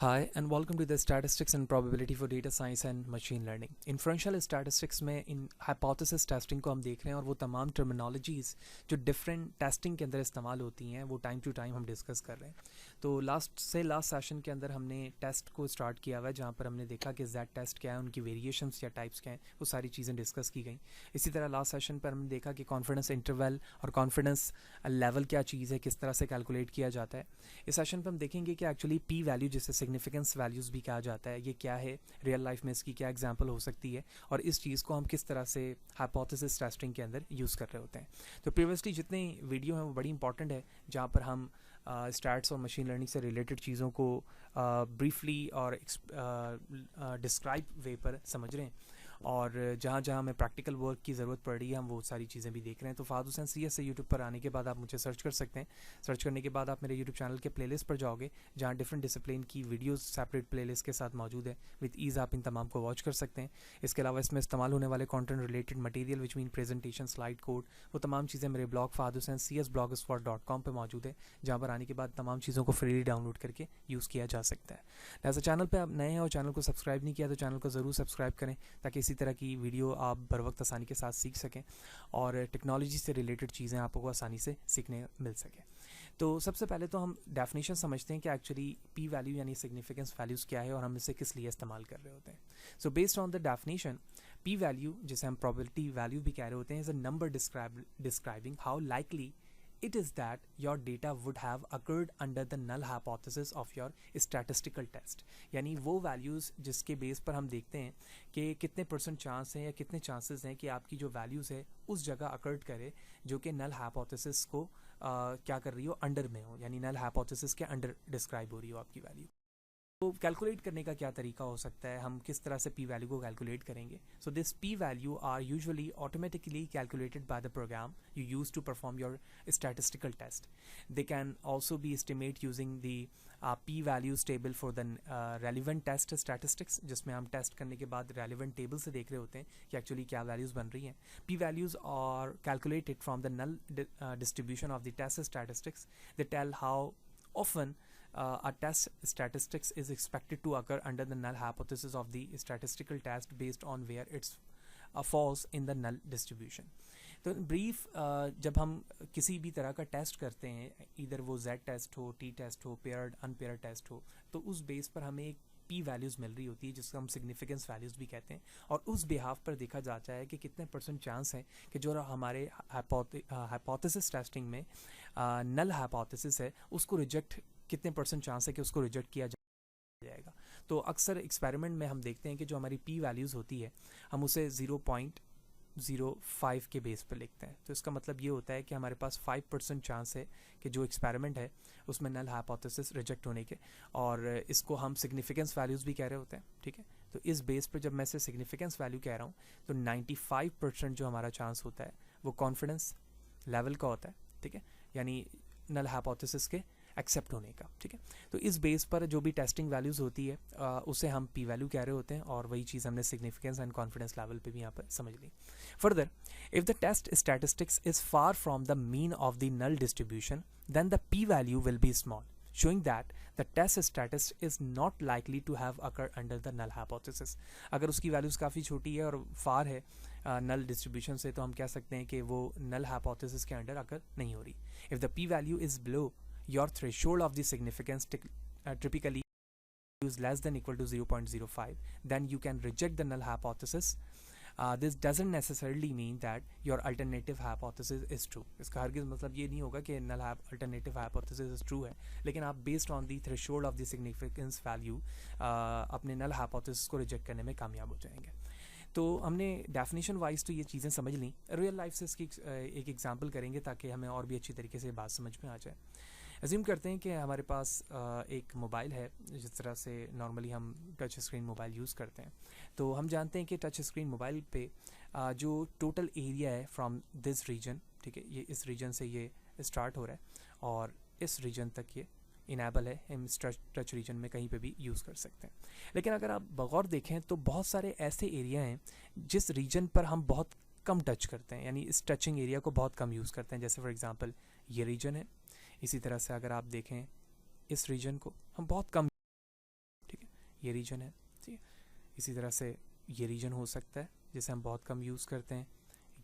Hi and welcome to the Statistics and Probability for Data Science and Machine Learning. Inferential Statistics में इन hypothesis testing को हम देख रहे हैं और वो तमाम टर्मिनोलॉजीज़ जो डिफरेंट टेस्टिंग के अंदर इस्तेमाल होती हैं वो टाइम टू टाइम हम डिस्कस कर रहे हैं। तो लास्ट सेशन के अंदर हमने टेस्ट को स्टार्ट किया हुआ है जहाँ पर हमने देखा कि जेड टेस्ट क्या है, उनकी वेरिएशंस या टाइप्स क्या हैं, वो सारी चीज़ें डिस्कस की गई। इसी तरह लास्ट सेशन पर हमने देखा कि कॉन्फिडेंस इंटरवल और कॉन्फिडेंस लेवल क्या चीज़ है, किस तरह से कैलकुलेट किया जाता है। इस सेशन पर हम देखेंगे कि एक्चुअली पी वैल्यू जिसे सिग्निफिकेंस वैल्यूज़ भी कहा जाता है, ये क्या है, रियल लाइफ में इसकी क्या एग्जांपल हो सकती है और इस चीज़ को हम किस तरह से हाइपोथेसिस टेस्टिंग के अंदर यूज़ कर रहे होते हैं। तो प्रीवियसली जितनी वीडियो हैं वो बड़ी इंपॉर्टेंट है जहाँ पर हम स्टैट्स और मशीन लर्निंग से रिलेटेड चीज़ों को ब्रीफली और डिस्क्राइब वे पर समझ रहे हैं और जहाँ जहाँ हमें प्रैक्टिकल वर्क की ज़रूरत पड़ रही है हम वो सारी चीज़ें भी देख रहे हैं। तो फहद हुसैन CS से यूट्यूब पर आने के बाद आप मुझे सर्च कर सकते हैं। सर्च करने के बाद आप मेरे यूट्यूब चैनल के प्लेलिस्ट पर जाओगे जहाँ डिफरेंट डिसिप्लिन की वीडियोस सेपरेट प्लेलिस्ट के साथ मौजूद है। विद ईज़ आप इन तमाम को वॉच कर सकते हैं। इसके अलावा इसमें इस्तेमाल होने वाले content related material which mean presentation, slide code, वो तमाम चीज़ें मेरे blog Fahad Hussain CS blogspot.com पर मौजूद है जहाँ पर आने के बाद तमाम चीज़ों को फ्रीली डाउनलोड करके यूज़ किया जा सकता है। लिहाजा चैनल पर आप नए हैं और चैनल को सब्सक्राइब नहीं किया तो चैनल को ज़रूर सब्सक्राइब करें ताकि इसी तरह की वीडियो आप बर वक्त आसानी के साथ सीख सकें और टेक्नोलॉजी से रिलेटेड चीज़ें आपको आसानी से सीखने मिल सकें। तो सबसे पहले तो हम डेफिनेशन समझते हैं कि एक्चुअली पी वैल्यू यानी सिग्निफिकेंस वैल्यूज़ क्या है और हम इसे किस लिए इस्तेमाल कर रहे होते हैं। So based on the definition, P value जिसे हम प्रोबेबिलिटी वैल्यू भी कह रहे होते हैं is a number describing how likely it is that your data would have occurred under the null hypothesis of your statistical test। यानी वो values जिसके बेस पर हम देखते हैं कि कितने % चांस हैं या कितने चांसेस हैं कि आपकी जो वैल्यूज़ है उस जगह अकर्ड करे जो कि नल हाइपोथेसिस को क्या कर रही हो, अंडर में हो, यानी नल हाइपोथेसिस के अंडर डिस्क्राइब हो रही हो आपकी वैल्यू। तो कैलकुलेट करने का क्या तरीका हो सकता है, हम किस तरह से पी वैल्यू को कैलकुलेट करेंगे। So this P value are usually automatically calculated by the program you use to perform your statistical test. They can also be estimate using the P values table for the relevant test statistics, जिसमें हम test करने के बाद relevant table से देख रहे होते हैं कि एक्चुअली क्या वैल्यूज़ बन रही हैं। P values are calculated from the null distribution of the test statistics. They tell how often a test statistics is expected to occur under the null hypothesis of the statistical test based on where it's falls in the null distribution। तो brief जब हम किसी भी तरह का test करते हैं, इधर वो Z टेस्ट हो, T टेस्ट हो, पेयर्ड अनपेयर्ड टेस्ट हो, तो उस बेस पर हमें एक पी वैल्यूज़ मिल रही होती है जिसको हम सिग्निफिकेंस वैल्यूज़ भी कहते हैं और उस बिहाफ पर देखा जाता है कि कितने % चांस है कि जो हमारे हाइपोथेसिस टेस्टिंग में नल हाइपोथेसिस है उसको रिजेक्ट, कितने % चांस है कि उसको रिजेक्ट किया जाएगा। तो अक्सर एक्सपेरिमेंट में हम देखते हैं कि जो हमारी पी वैल्यूज़ होती है हम उसे 0.05 के बेस पर लिखते हैं। तो इसका मतलब ये होता है कि हमारे पास 5% चांस है कि जो एक्सपेरिमेंट है उसमें नल हाइपोथेसिस रिजेक्ट होने के, और इसको हम सिग्निफिकेंस वैल्यूज़ भी कह रहे होते हैं। ठीक है, तो इस बेस पर जब मैं इसे सिग्निफिकेंस वैल्यू कह रहा हूँ तो 95% जो हमारा चांस होता है वो कॉन्फिडेंस लेवल का होता है। ठीक है, यानी नल हाइपोथेसिस के एक्सेप्ट होने का। ठीक है, तो इस बेस पर जो भी टेस्टिंग वैल्यूज़ होती है उसे हम पी वैल्यू कह रहे होते हैं और वही चीज़ हमने सिग्निफिकेंस एंड कॉन्फिडेंस लेवल पे भी यहाँ पर समझ ली। Further, if the test statistics is far from the mean of the null distribution then the p value will be small, showing that the test status is not likely to have occurred under the null hypothesis। अगर उसकी values काफ़ी छोटी है और फार है नल distribution से तो हम कह सकते हैं कि वो नल हाइपोथेसिस के अंडर अकर नहीं हो रही। If the p value is below your threshold of the significance typically is less than equal to 0.05, then you can reject the null hypothesis। This doesn't necessarily mean that your alternative hypothesis is true। इसका हरगिज़ मतलब ये नहीं होगा कि null alternative hypothesis is true है, लेकिन आप based on the threshold of the significance value अपने null hypothesis को reject करने में कामयाब हो जाएंगे। तो हमने डेफिनेशन वाइज तो ये चीज़ें समझ ली, रियल लाइफ से इसकी एक एग्जांपल करेंगे ताकि हमें और भी अच्छी तरीके से बात समझ में आ जाए। अज्यूम करते हैं कि हमारे पास एक मोबाइल है, जिस तरह से नॉर्मली हम टच स्क्रीन मोबाइल यूज़ करते हैं। तो हम जानते हैं कि टच स्क्रीन मोबाइल पे जो टोटल एरिया है फ्रॉम दिस रीजन, ठीक है, ये इस रीजन से ये स्टार्ट हो रहा है और इस रीजन तक ये इनेबल है, हम टच रीजन में कहीं पे भी यूज़ कर सकते हैं। लेकिन अगर आप बगौर देखें तो बहुत सारे ऐसे एरिया हैं जिस रीजन पर हम बहुत कम टच करते हैं, यानी इस टचिंग एरिया को बहुत कम यूज़ करते हैं। जैसे फॉर एग्जांपल ये रीजन है, इसी तरह से अगर आप देखें इस रीजन को हम बहुत कम ये रीजन है, ठीक है। इसी तरह से ये रीजन हो सकता है जिसे हम बहुत कम यूज़ करते हैं,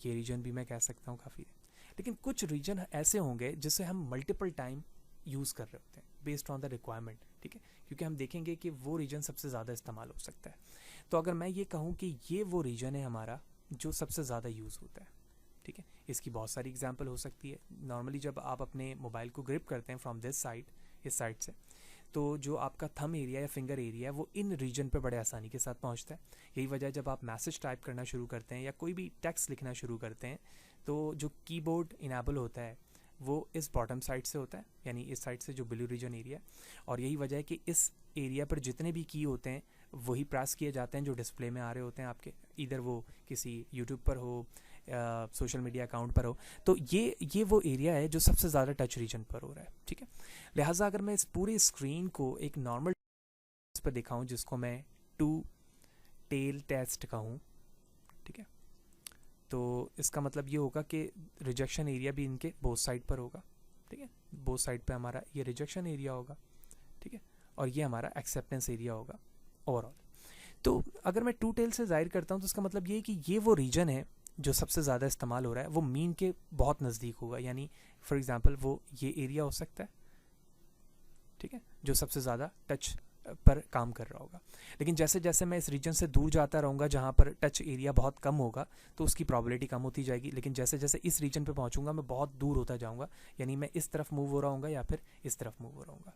ये रीजन भी मैं कह सकता हूँ काफ़ी। लेकिन कुछ रीजन ऐसे होंगे जिसे हम मल्टीपल टाइम यूज़ कर रहे होते हैं बेस्ड ऑन द रिक्वायरमेंट, ठीक है, क्योंकि हम देखेंगे कि वो रीजन सबसे ज़्यादा इस्तेमाल हो सकता है। तो अगर मैं ये कहूँ कि ये वो रीजन है हमारा जो सबसे ज़्यादा यूज़ होता है, ठीक है, इसकी बहुत सारी एग्जांपल हो सकती है। नॉर्मली जब आप अपने मोबाइल को ग्रिप करते हैं फ्रॉम दिस साइड, इस साइड से, तो जो आपका थंब एरिया या फिंगर एरिया है वो इन रीजन पे बड़े आसानी के साथ पहुंचता है। यही वजह है जब आप मैसेज टाइप करना शुरू करते हैं या कोई भी टेक्स्ट लिखना शुरू करते हैं तो जो कीबोर्ड इनेबल होता है वो इस बॉटम साइड से होता है, यानी इस साइड से जो ब्लू रीजन एरिया है। और यही वजह है कि इस एरिया पर जितने भी की होते हैं वही प्रेस किए जाते हैं जो डिस्प्ले में आ रहे होते हैं आपके, इधर वो किसी यूट्यूब पर हो, सोशल मीडिया अकाउंट पर हो। तो ये वो एरिया है जो सबसे ज़्यादा टच रीजन पर हो रहा है, ठीक है। लिहाजा अगर मैं इस पूरी स्क्रीन को एक नॉर्मल पर दिखाऊं जिसको मैं टू टेल टेस्ट कहूँ, ठीक है, तो इसका मतलब ये होगा कि रिजेक्शन एरिया भी इनके बोथ साइड पर होगा, ठीक है। बोथ साइड पे हमारा ये रिजेक्शन एरिया होगा, ठीक है, और ये हमारा एक्सेप्टेंस एरिया होगा ओवरऑल। तो अगर मैं टू टेल से जाहिर करता हूँ तो इसका मतलब ये है कि ये वो रीजन है जो सबसे ज़्यादा इस्तेमाल हो रहा है, वो मीन के बहुत नज़दीक होगा। यानी फॉर एग्जांपल वो ये एरिया हो सकता है, ठीक है, जो सबसे ज़्यादा टच पर काम कर रहा होगा। लेकिन जैसे जैसे मैं इस रीजन से दूर जाता रहूँगा जहाँ पर टच एरिया बहुत कम होगा तो उसकी प्रॉबिलिटी कम होती जाएगी। लेकिन जैसे जैसे इस रीजन पे पहुँचूंगा मैं बहुत दूर होता जाऊँगा, यानी मैं इस तरफ मूव हो रहा हूँ या फिर इस तरफ मूव हो रहा हूँ।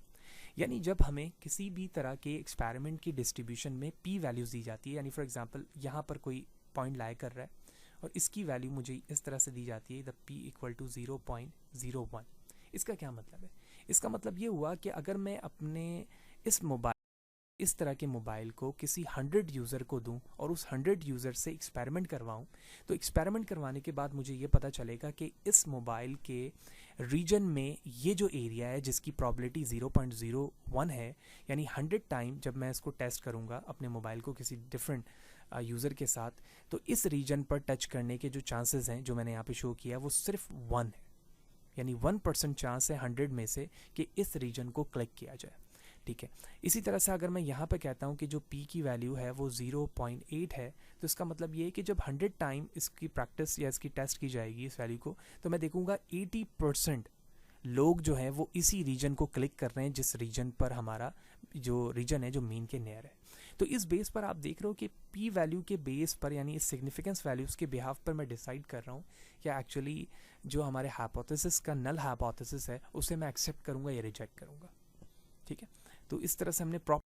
यानी जब हमें किसी भी तरह के एक्सपेरिमेंट की डिस्ट्रीब्यूशन में पी वैल्यूज़ दी जाती है, यानी फॉर एग्जांपल यहाँ पर कोई पॉइंट लाई कर रहा है और इसकी वैल्यू मुझे इस तरह से दी जाती है द p इक्वल टू 0.01। इसका क्या मतलब है? इसका मतलब ये हुआ कि अगर मैं अपने इस तरह के मोबाइल को किसी 100 यूज़र को दूं और उस 100 यूज़र से एक्सपेरिमेंट करवाऊं, तो एक्सपेरिमेंट करवाने के बाद मुझे ये पता चलेगा कि इस मोबाइल के रीजन में ये जो एरिया है जिसकी प्रॉबिलिटी 0.01 है, यानी 100 टाइम जब मैं इसको टेस्ट करूंगा अपने मोबाइल को किसी डिफरेंट यूज़र के साथ, तो इस रीजन पर टच करने के जो चांसेस हैं जो मैंने यहाँ पे शो किया वो सिर्फ 1 है, यानी 1% चांस है 100 में से कि इस रीजन को क्लिक किया जाए, ठीक है। इसी तरह से अगर मैं यहाँ पे कहता हूँ कि जो p की वैल्यू है वो 0.8 है, तो इसका मतलब ये है कि जब 100 टाइम इसकी प्रैक्टिस या इसकी टेस्ट की जाएगी इस वैल्यू को, तो मैं देखूँगा 80% लोग जो हैं वो इसी रीजन को क्लिक कर रहे हैं जिस रीजन पर हमारा जो रीजन है जो मीन के नियर है। तो इस बेस पर आप देख रहे हो कि p वैल्यू के बेस पर, यानी इस सिग्निफिकेंस वैल्यूज़ के बिहाफ पर मैं डिसाइड कर रहा हूँ कि एक्चुअली जो हमारे हाइपोथेसिस का नल हाइपोथेसिस है उसे मैं एक्सेप्ट करूँगा या रिजेक्ट करूँगा, ठीक है। तो इस तरह से हमने प्रॉपर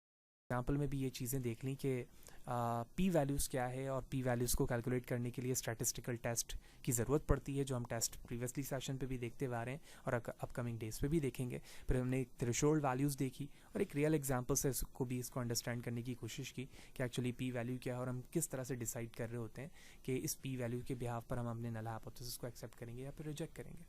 एग्जाम्पल में भी ये चीज़ें देख ली कि पी वैल्यूज़ क्या है, और पी वैल्यूज़ को कैलकुलेट करने के लिए स्टैटिस्टिकल टेस्ट की ज़रूरत पड़ती है, जो हम टेस्ट प्रीवियसली सेशन पे भी देखते हुए आ रहे हैं और अपकमिंग डेज पे भी देखेंगे। फिर हमने एक थ्रेशोल्ड वैल्यूज़ देखी और एक रियल एग्जांपल से इसको अंडरस्टैंड करने की कोशिश की कि एक्चुअली पी वैल्यू क्या है और हम किस तरह से डिसाइड कर रहे होते हैं कि इस पी वैल्यू के बिहाफ पर हम अपने नल हाइपोथेसिस को एक्सेप्ट करेंगे या फिर रिजेक्ट करेंगे।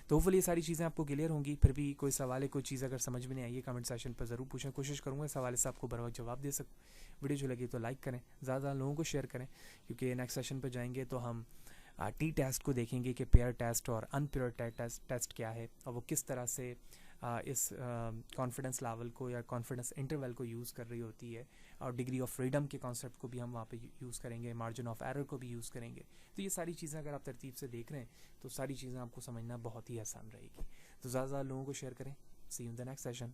तो होपफुली ये सारी चीज़ें आपको क्लियर होंगी। फिर भी कोई सवाल है, कोई चीज़ अगर समझ में नहीं आई है कमेंट सेशन पर ज़रूर पूछें, कोशिश करूँगा इस हवाले से आपको बर वक्त जवाब दे सकूँ। वीडियो जो लगी तो लाइक करें, ज़्यादा लोगों को शेयर करें, क्योंकि नेक्स्ट सेशन पर जाएंगे तो हम टी टेस्ट को देखेंगे कि पेयर टेस्ट और अनपेयर टेस्ट क्या है और वो किस तरह से इस कॉन्फिडेंस लेवल को या कॉन्फिडेंस इंटरवल को यूज़ कर रही होती है, और डिग्री ऑफ फ्रीडम के कॉन्सेप्ट को भी हम वहाँ पे यूज़ करेंगे, मार्जिन ऑफ एरर को भी यूज़ करेंगे। तो ये सारी चीज़ें अगर आप तरतीब से देख रहे हैं तो सारी चीज़ें आपको समझना बहुत ही आसान रहेगी। तो ज़्यादा लोगों को शेयर करें। See you in the next session.